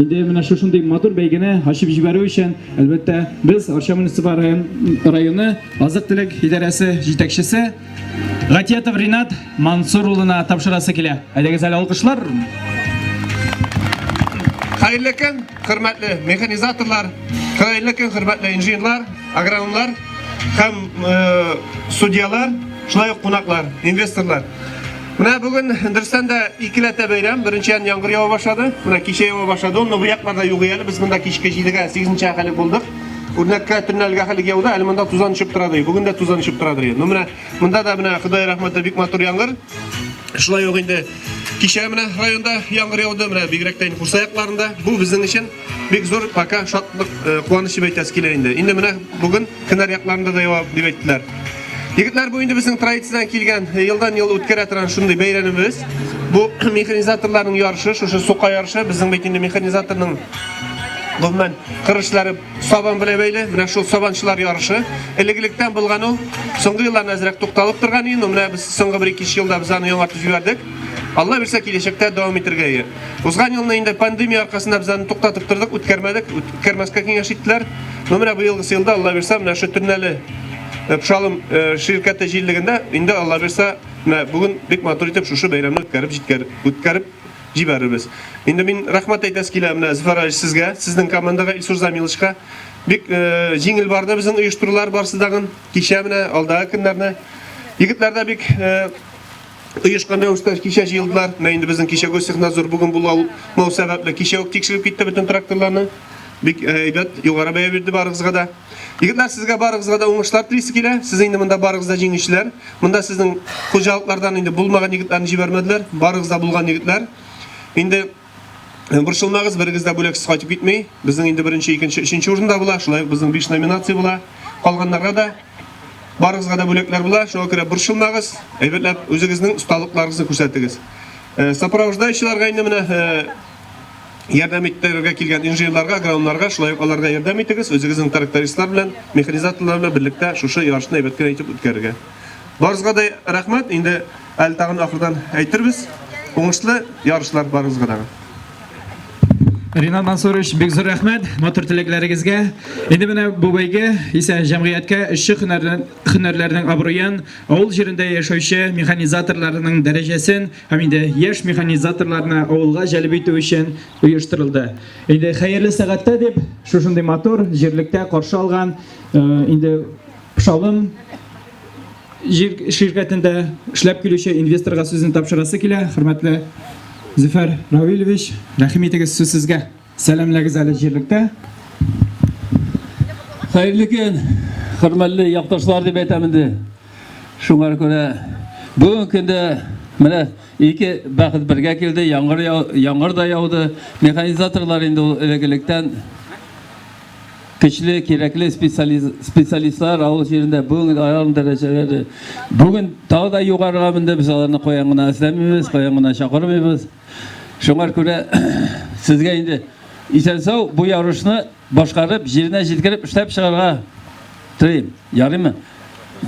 Şimdi менә шушындый матур бәйгене ачып җибәрү өчен, әлбәттә, без Арча муниципаль районы азык-төлек идарәсе җитәкчесе Гатиятов Ринат Мансур улына тапшырасы килә. Әйдәгез әле алкышлар. Hayırlı gün, hürmetli mekanizatörler, hayırlı gün, hürmetli inженерлар, агрономlar, hem судьялар, şulay konaklar, investorlar. Buna bugün Hindistan'da ikilete bayram, birinciden yağmur yağma başladı, buna kişi yağma başladı, onu bu yaklarda yoğuyalı, biz bunda kişi jiliga 8. ahali bulduk. Urnakka tünelge ahali yağdı, eliminde tuzan düşüp duradı, bugün de tuzan düşüp duradı. Bunda da buna Xudoy rahmatı bik matur yağmur, şulay yoğuydu. Kişi rayonda yağmur yağdı, bigrekten kursa ayaklarında. Bu bizim için bir zor paka şatlık kuanışı beytesi kileyindi. Şimdi bugün kınar ayaklarında da yağıp dibettiler. Yigitler bu indi bizim tradisiyadan kelgan yıldan yıl o'tkara turan shunday bayramimiz. Bu mexanizatorlarning yarışı, şu soqa yarışı bizim beytinde mexanizatorning Gümmen kırışları saban bile böyle, mana şu sabançılar yarışı. Elegilikten bulgan o, soңғы yıllar azrak to'xtalib turgan edi. Mana biz soңғы 1-2 yılda biz аны яңартып жибердик. Allah bilse келешекте davam ettirgeye. Узган yılda indi pandemiya arkasında biz аны to'xtatib turdik, o'tkərmədik, o'tkərməskə kengaş etdiler. Mana bu yılgı yılda Allah bilse mana şu tüneli Pşalım şirkette jilliginde indi Allah bilse bugün bek matur etip şu bayramni o'tkərib jiberibез. Endi men rahmat aytasiz kelamna Zafar sizga, sizning komandaga Ilsur Zamilishga bek jengil barda bizning uyushtirular bar sizdagan kechamina aldagi kunlarni yigitlarda bek uyushqanda o'star kecha yildilar. Endi bizning kecha go'sih nazar bugün bu sababli kecha tekshirib ketdi bütün traktorlarni. Bek aybat yuqori baya berdi barig'izga da. Yigitlar sizga barig'izga da o'ngishlar tilisi kela. Siz endi bunda barig'izda jengishlar. Bunda sizning xo'jaliklardan endi bo'lmagan yigitlarni jibermadilar. Barig'izda bo'lgan yigitlar. Endi burchilmag'iz, birigizda bo'laksiz qaytib ketmay. Bizning endi 1-2, 3-chi o'rinda bo'lar. Shulay bizning 5 nominatsiya bo'lar. Qolganlarga da barig'izga da bo'laklar bo'lar. Shunga ko'ra burchilmag'iz. Aybatlab o'zingizning ustaliklaringizni ko'rsatdingiz. Сопровождающийларга endi mana yardım ettirge kelgan inженерларга, агрономlarga, shulay ularga yardım etdingiz. O'zingizning traktoristlar bilan, mexanizatorlar bilan birlikda shu yarışni aybatga aytib o'tkazgan. Barizga da rahmat. Endi al tag'in oxirdan aytirmiz. O'ngishli yarışlar barizga da. Rinat Mansurovich, bek zo'r rahmat matur tilaklaringizga. Endi mana bu bayga esa jamiyatga ishchi hunarlarning obro'yan avul yerida yashovchi mexanizatorlarning darajasin ham endi yosh mexanizatorlarni avulga jalb etish uchun uyushtirildi. Endi xayrli saatda deb shunday matur yerlikda qarshi olgan endi Pshalom şirketinde ishlab keluvchi investorga so'zni topshirasi kela. Hurmatli Zafar Ravilovich, rahmetiga so'z sizga. Salomlaringiz ali yerlikda. Xayrli kun, hurmatli yaqdoshlar deb aytaman. Shunga ko'ra bugun kunda mana iki baxt birga keldi. Yağmur da yağdı. Mexanizatorlar endi elegilikdan Kıçlı, kerakli spesyalistlar avul yerinde bugün ayarın dereceleri bugün daha da yukarıga mende biz alarını koyangına istememiz, koyangına çağırmıyoruz. Şunlar göre sizge indi İsensau bu yarışını başkarıp, yerine jitkirip, işlep çıkarga tırayım. Yarı mı?